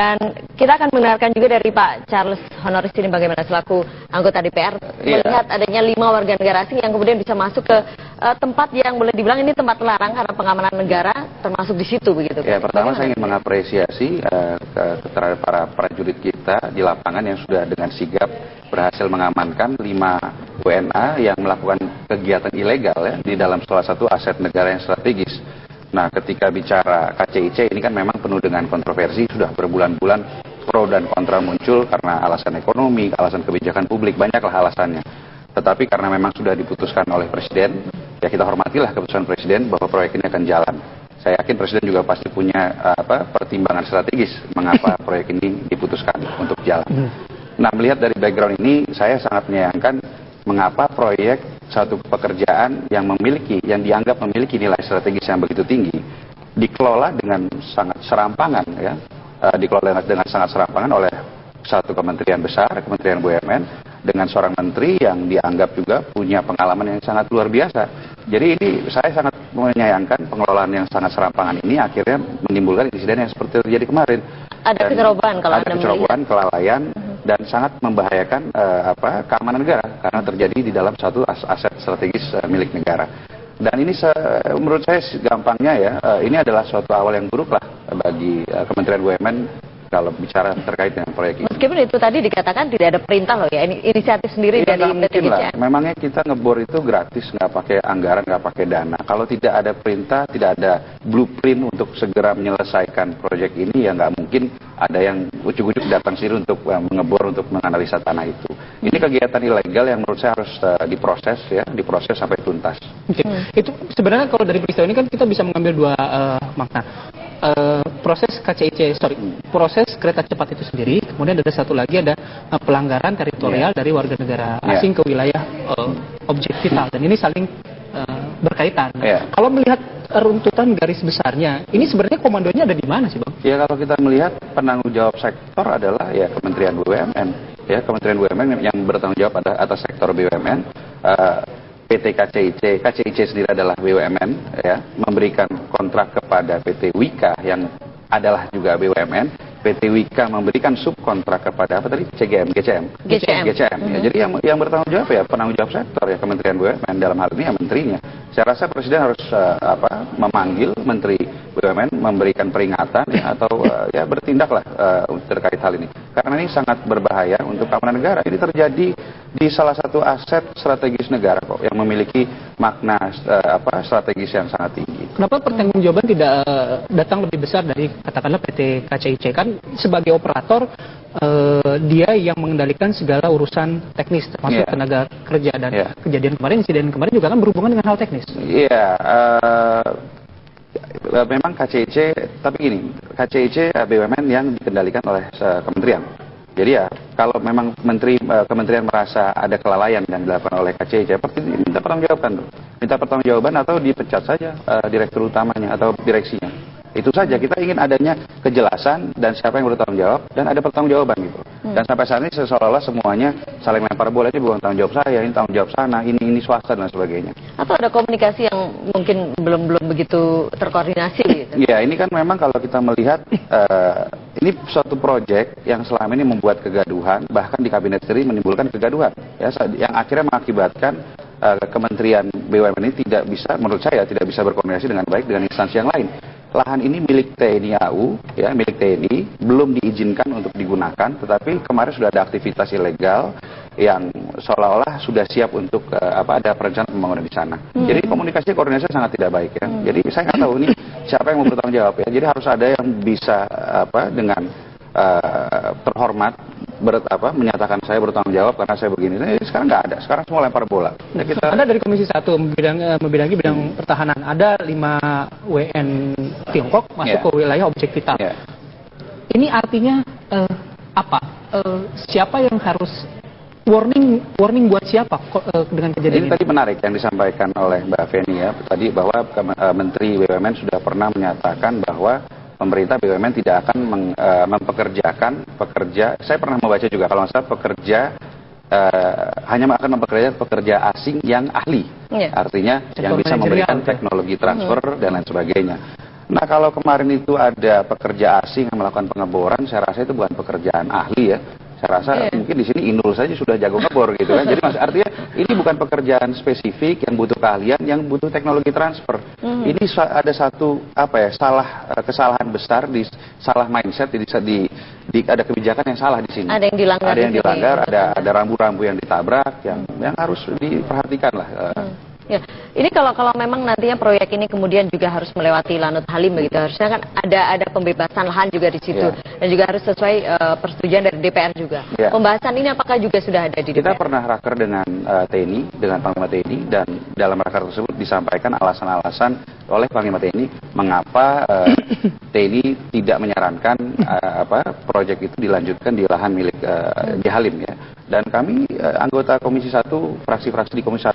Dan kita akan mendengarkan juga dari Pak Charles Honoris ini bagaimana selaku anggota DPR melihat adanya 5 warga negara asing yang kemudian bisa masuk ke tempat yang boleh dibilang ini tempat terlarang karena pengamanan negara termasuk di situ begitu. Ya, pertama saya ingin mengapresiasi terhadap para prajurit kita di lapangan yang sudah dengan sigap berhasil mengamankan 5 WNA yang melakukan kegiatan ilegal ya, di dalam salah satu aset negara yang strategis. Nah, ketika bicara KCIC ini kan memang penuh dengan kontroversi, sudah berbulan-bulan pro dan kontra muncul karena alasan ekonomi, alasan kebijakan publik, banyaklah alasannya. Tetapi karena memang sudah diputuskan oleh Presiden, ya kita hormatilah keputusan Presiden bahwa proyek ini akan jalan. Saya yakin Presiden juga pasti punya pertimbangan strategis mengapa proyek ini diputuskan untuk jalan. Nah, melihat dari background ini, saya sangat menyayangkan mengapa proyek satu pekerjaan yang dianggap memiliki nilai strategis yang begitu tinggi dikelola dengan sangat serampangan ya, dikelola dengan sangat serampangan oleh satu kementerian besar, Kementerian BUMN, dengan seorang menteri yang dianggap juga punya pengalaman yang sangat luar biasa. Jadi ini saya sangat menyayangkan pengelolaan yang sangat serampangan ini akhirnya menimbulkan insiden yang seperti terjadi kemarin. Ada kecerobohan kalau ada kecerobohan, kelalaian, dan sangat membahayakan keamanan negara karena terjadi di dalam satu aset strategis milik negara. Dan ini menurut saya gampangnya ya, ini adalah suatu awal yang buruk lah bagi Kementerian BUMN kalau bicara terkait dengan proyek ini. Meskipun itu tadi dikatakan tidak ada perintah loh ya, ini inisiatif sendiri dari PT GCM. Memangnya kita ngebor itu gratis, nggak pakai anggaran, nggak pakai dana. Kalau tidak ada perintah, tidak ada blueprint untuk segera menyelesaikan proyek ini, ya nggak mungkin ada yang ujuk-ujuk datang sini untuk mengebor, untuk menganalisa tanah itu. Ini kegiatan ilegal yang menurut saya harus diproses sampai tuntas. Itu sebenarnya kalau dari peristiwa ini kan kita bisa mengambil dua makna. Proses proses kereta cepat itu sendiri, kemudian ada satu lagi ada pelanggaran teritorial dari warga negara asing ke wilayah objek vital, dan ini saling berkaitan. Kalau melihat runtutan garis besarnya, ini sebenarnya komandonya ada di mana sih, Bang? Ya, kalau kita melihat penanggung jawab sektor adalah ya Kementerian BUMN, ya Kementerian BUMN yang bertanggung jawab atas sektor BUMN. PT KCIC sendiri adalah BUMN, ya, memberikan kontrak kepada PT Wika yang adalah juga BUMN. PT Wika memberikan subkontrak kepada apa tadi? GCM. Ya, jadi yang bertanggung jawab ya penanggung jawab sektor ya Kementerian BUMN, dalam hal ini ya menterinya. Saya rasa Presiden harus memanggil Menteri BUMN, memberikan peringatan ya, atau ya bertindaklah terkait hal ini. Karena ini sangat berbahaya untuk keamanan negara. Ini terjadi di salah satu aset strategis negara kok yang memiliki makna strategis yang sangat tinggi. Kenapa pertanggungjawaban tidak datang lebih besar dari katakanlah PT KCIC? Kan sebagai operator dia yang mengendalikan segala urusan teknis termasuk tenaga kerja, dan insiden kemarin juga kan berhubungan dengan hal teknis. Iya, memang KCIC, tapi gini, KCIC BUMN yang dikendalikan oleh kementerian. Jadi ya, kalau memang kementerian merasa ada kelalaian yang dilakukan oleh KCIC, minta pertanggungjawaban atau dipecat saja direktur utamanya atau direksinya. Itu saja, kita ingin adanya kejelasan dan siapa yang bertanggung jawab dan ada pertanggungjawaban gitu. Dan sampai saat ini seolah-olah semuanya saling lempar bola, ini bukan tanggung jawab saya, ini tanggung jawab sana, ini swasta dan sebagainya. Atau ada komunikasi yang mungkin belum begitu terkoordinasi gitu. Ya, ini kan memang kalau kita melihat ini suatu proyek yang selama ini membuat kegaduhan, bahkan di kabinet sendiri menimbulkan kegaduhan, ya, yang akhirnya mengakibatkan Kementerian BUMN ini menurut saya tidak bisa berkoordinasi dengan baik dengan instansi yang lain. Lahan ini milik TNI AU, ya, milik TNI, belum diizinkan untuk digunakan, tetapi kemarin sudah ada aktivitas ilegal yang seolah-olah sudah siap untuk ada perencanaan pembangunan di sana. Jadi komunikasi koordinasi sangat tidak baik ya. Jadi saya nggak tahu ini siapa yang mau bertanggung jawab ya. Jadi harus ada yang bisa dengan terhormat menyatakan saya bertanggung jawab karena saya begini. Sekarang nggak ada. Sekarang semua lempar bola. Ya, Anda dari Komisi 1 membidangi bidang pertahanan. Ada 5 WN Tiongkok masuk ke wilayah objek vital. Ini artinya apa? Siapa yang harus warning buat siapa dengan kejadian ini? Tadi menarik yang disampaikan oleh Mbak Feni ya. Tadi bahwa Menteri BUMN sudah pernah menyatakan bahwa pemerintah BUMN tidak akan mempekerjakan pekerja. Saya pernah membaca juga kalau nggak salah pekerja hanya akan mempekerjakan pekerja asing yang ahli, artinya yang bisa memberikan teknologi transfer dan lain sebagainya. Nah, kalau kemarin itu ada pekerja asing yang melakukan pengeboran, saya rasa itu bukan pekerjaan ahli ya. Saya rasa mungkin di sini Inul saja sudah jago ngebor gitu kan. Jadi artinya ini bukan pekerjaan spesifik yang butuh keahlian, yang butuh teknologi transfer. Ini ada satu kesalahan besar di salah mindset ada kebijakan yang salah di sini. Ada yang dilanggar. Ada yang dilanggar, ada rambu-rambu yang ditabrak yang harus diperhatikan lah. Ya, ini kalau memang nantinya proyek ini kemudian juga harus melewati Lanut Halim begitu, harusnya kan ada pembebasan lahan juga di situ dan juga harus sesuai persetujuan dari DPR juga. Pembahasan ini apakah juga sudah ada di DPR? Kita pernah raker dengan TNI, dengan Panglima TNI, dan dalam raker tersebut disampaikan alasan-alasan oleh Panglima TNI mengapa TNI tidak menyarankan proyek itu dilanjutkan di lahan milik di Halim ya. Dan kami anggota Komisi 1, fraksi-fraksi di Komisi 1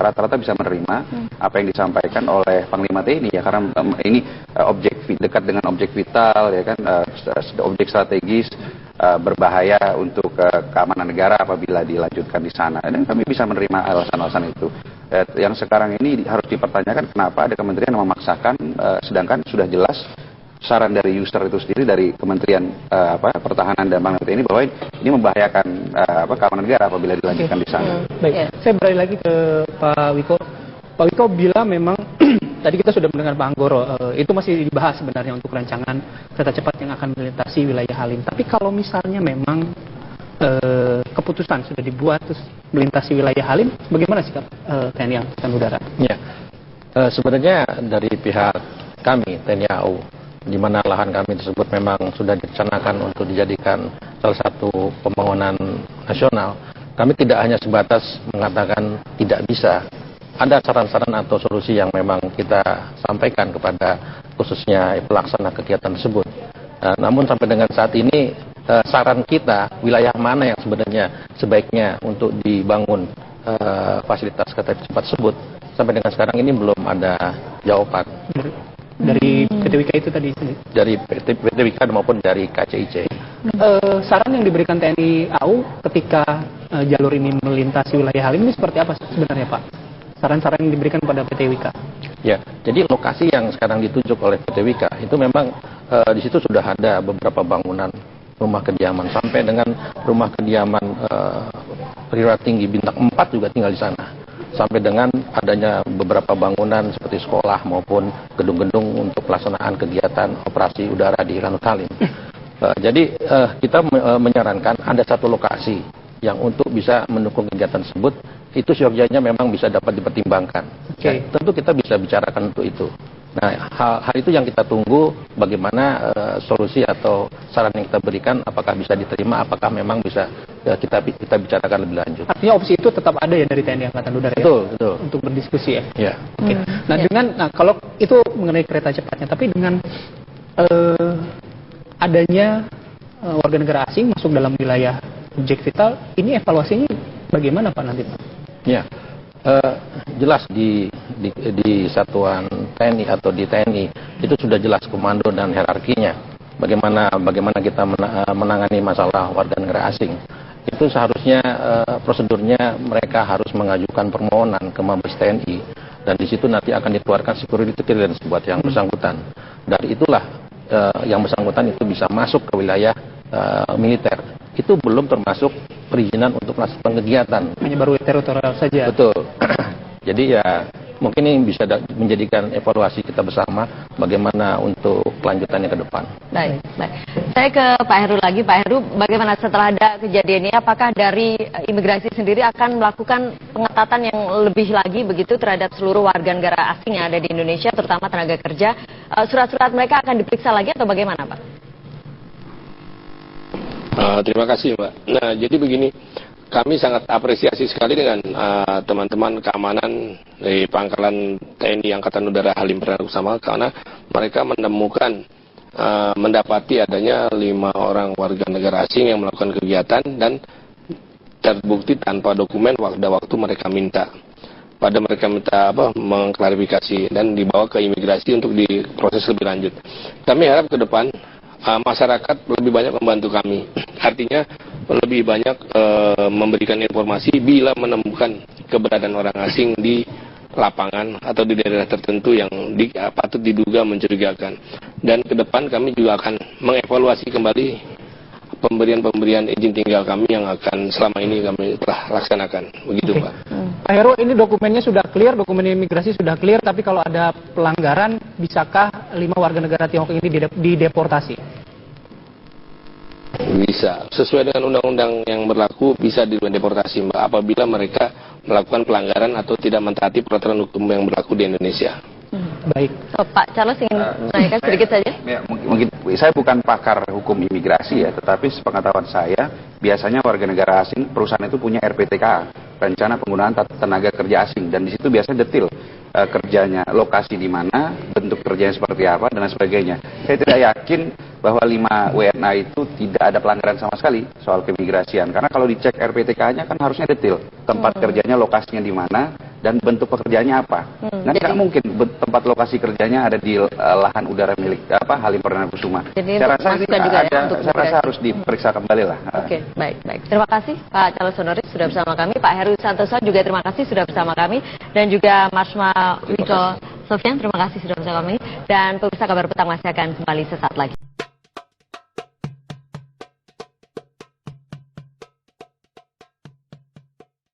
rata-rata bisa menerima apa yang disampaikan oleh Panglima TNI ya, karena ini dekat dengan objek vital ya kan, objek strategis, berbahaya untuk keamanan negara apabila dilanjutkan di sana. Dan kami bisa menerima alasan-alasan itu. Yang sekarang ini harus dipertanyakan kenapa ada kementerian yang memaksakan, sedangkan sudah jelas saran dari user itu sendiri dari Kementerian Pertahanan dan Panglima TNI bahwa ini membahayakan keamanan negara apabila dilanjutkan di sana. Baik, saya beralih lagi ke Pak Wiko. Pak Wiko bilang memang tadi kita sudah mendengar Pak Anggoro, itu masih dibahas sebenarnya untuk rancangan kereta cepat yang akan melintasi wilayah Halim. Tapi kalau misalnya memang keputusan sudah dibuat terus melintasi wilayah Halim, bagaimana sikap TNI Angkatan Udara? Ya, sebenarnya dari pihak kami TNI AU, di mana lahan kami tersebut memang sudah direncanakan untuk dijadikan salah satu pembangunan nasional. Kami tidak hanya sebatas mengatakan tidak bisa. Ada saran-saran atau solusi yang memang kita sampaikan kepada khususnya pelaksana kegiatan tersebut. Namun sampai dengan saat ini saran kita wilayah mana yang sebenarnya sebaiknya untuk dibangun fasilitas kereta cepat tersebut, sampai dengan sekarang ini belum ada jawaban. Dari PT Wika itu tadi? Dari PT Wika maupun dari KCIC. Saran yang diberikan TNI AU ketika jalur ini melintasi wilayah Halim ini seperti apa sebenarnya Pak? Saran-saran yang diberikan pada PT Wika? Ya, jadi lokasi yang sekarang ditunjuk oleh PT Wika itu memang di situ sudah ada beberapa bangunan rumah kediaman, sampai dengan rumah kediaman perwira tinggi bintang 4 juga tinggal di sana. Sampai dengan adanya beberapa bangunan seperti sekolah maupun gedung-gedung untuk pelaksanaan kegiatan operasi udara di Lanut Halim. Jadi kita menyarankan ada satu lokasi yang untuk bisa mendukung kegiatan tersebut, itu seyogyanya memang bisa dapat dipertimbangkan. Nah, tentu kita bisa bicarakan untuk itu. Nah, hal itu yang kita tunggu, bagaimana solusi atau saran yang kita berikan, apakah bisa diterima, apakah memang bisa kita bicarakan lebih lanjut. Artinya opsi itu tetap ada ya dari TNI Angkatan Udara ya? Betul. Untuk berdiskusi ya? Ya. Nah, kalau itu mengenai kereta cepatnya, tapi dengan adanya warga negara asing masuk dalam wilayah objek vital, ini evaluasinya bagaimana Pak nanti Pak? Ya. Jelas di satuan TNI atau di TNI itu sudah jelas komando dan hierarkinya. Bagaimana kita menangani masalah warga negara asing. Itu seharusnya prosedurnya mereka harus mengajukan permohonan ke Mabes TNI, dan di situ nanti akan dikeluarkan security clearance buat yang bersangkutan. Dari itulah yang bersangkutan itu bisa masuk ke wilayah militer. Itu belum termasuk perizinan untuk melaksanakan kegiatan. Hanya baru teritorial saja. Betul. Jadi ya mungkin ini bisa menjadikan evaluasi kita bersama bagaimana untuk kelanjutannya ke depan. Baik. Saya ke Pak Heru lagi. Pak Heru, bagaimana setelah ada kejadian ini? Apakah dari imigrasi sendiri akan melakukan pengetatan yang lebih lagi begitu terhadap seluruh warga negara asing yang ada di Indonesia, terutama tenaga kerja? Surat-surat mereka akan diperiksa lagi atau bagaimana, Pak? Terima kasih, Mbak. Nah, jadi begini, kami sangat apresiasi sekali dengan teman-teman keamanan di Pangkalan TNI Angkatan Udara Halim Perdana Kusuma, karena mereka menemukan, mendapati adanya 5 orang warga negara asing yang melakukan kegiatan dan terbukti tanpa dokumen pada waktu mereka minta. Pada mereka minta mengklarifikasi dan dibawa ke imigrasi untuk diproses lebih lanjut. Kami harap ke depan masyarakat lebih banyak membantu kami. Artinya lebih banyak memberikan informasi bila menemukan keberadaan orang asing di lapangan atau di daerah tertentu yang patut diduga mencurigakan. Dan ke depan kami juga akan mengevaluasi kembali pemberian izin tinggal kami yang akan selama ini kami telah laksanakan. Begitu, Pak. Pak Heru, ini dokumennya sudah clear, dokumen imigrasi sudah clear, tapi kalau ada pelanggaran, bisakah 5 warga negara Tiongkok ini dideportasi? Bisa. Sesuai dengan undang-undang yang berlaku, bisa dideportasi, Mbak, apabila mereka melakukan pelanggaran atau tidak mentaati peraturan hukum yang berlaku di Indonesia. Baik. Oh, Pak Charles ingin menanyakan sedikit saja. Ya, mungkin saya bukan pakar hukum imigrasi ya, tetapi sepengetahuan saya biasanya warga negara asing perusahaan itu punya RPTK, rencana penggunaan tenaga kerja asing, dan di situ biasanya detil kerjanya, lokasi di mana, bentuk kerjanya seperti apa dan lain sebagainya. Saya tidak yakin bahwa 5 WNA itu tidak ada pelanggaran sama sekali soal keimigrasian, karena kalau dicek RPTK-nya kan harusnya detil, tempat kerjanya, lokasinya di mana, dan bentuk pekerjaannya apa. Nah, tidak mungkin tempat lokasi kerjanya ada di lahan udara milik Halim Perdana Kusuma. Jadi Saya rasa ini juga ya, saya rasa harus diperiksa kembali lah. Oke, baik. Terima kasih Pak Charles Honoris sudah bersama kami, Pak Heru Santoso juga terima kasih sudah bersama kami, dan juga Marsma Wiko Sofyan terima kasih sudah bersama kami, dan pemirsa Kabar Petang masih akan kembali sesaat lagi.